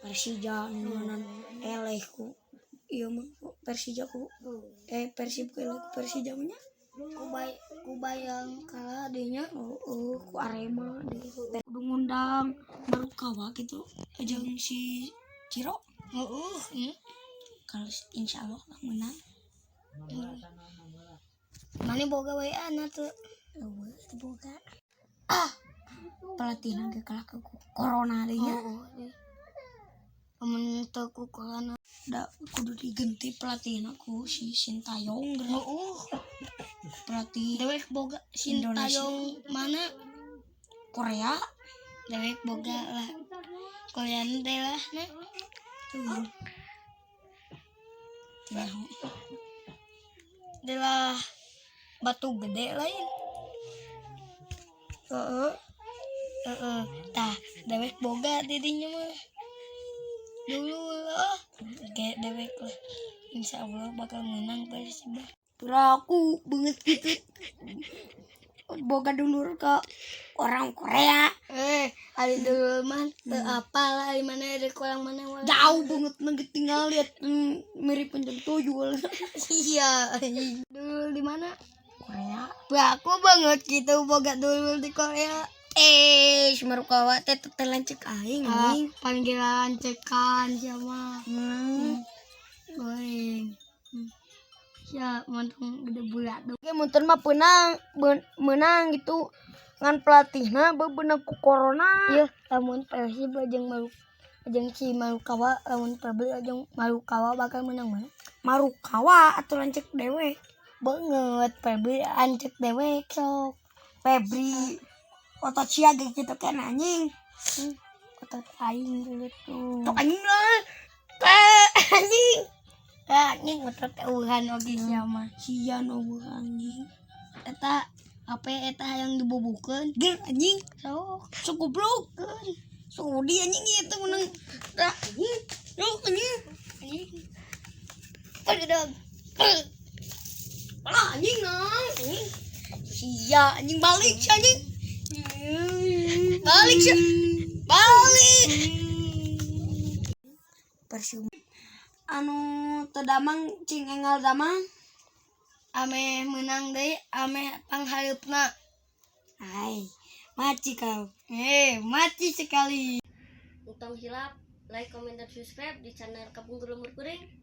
Persija nunan elehku iya mah Persija ku Persib ku elehku Persija nya ku bayang kalah dinya ku Arema deh kudu ngundang Marukawa gitu jeung si Ciro kalau insyaallah menang mana boga we anak tuh boga pelatih lagi kalah ke corona dinya amun teu ku corona da kudu diganti pelatih aku si Sintayong pelatih dewek boga Sintayong mana Korea dewek boga lah Korea teh lah na tuh adalah batu gede lain tah dewek boga didinya mah dulu lah kayak dewek lah insyaallah bakal menang Persib aku banget gitu boga dulur ke orang Korea ada dulur mah apalah di mana ada orang mana jauh banget nggak tinggal lihat mirip penjang tuyul iya dulur di mana Korea aku banget gitu boga dulur di Korea Marukawa teh lancek aing panggilan cekan sama goreng ya mantong gede bulat oke munten mah menang gitu ngan pelatihna bebenang ku corona ieu lamun Persib jeung si Marukawa lamun Persib jeung Marukawa bakal menang mana Marukawa atuh lancek dewe banget Febri ancek dewe sok Febri otot siaga gitu kan anjing otot aing dulu tuh tok anjing lah anjing otot eueuhan oge sama sian eueuh anjing eta apa eta yang dibubukeun ger anjing sok goblokkeun sok di anjing ieu teh menang tah anjing sok anjing dog alah anjing nang anjing sia anjing balik si anjing balik Persib anu teu damang cing enggal damang ame menang deui ame panghareupna hai maci kau maci sekali utang hilap like comment dan subscribe di channel Kampung Gelumur Kuring.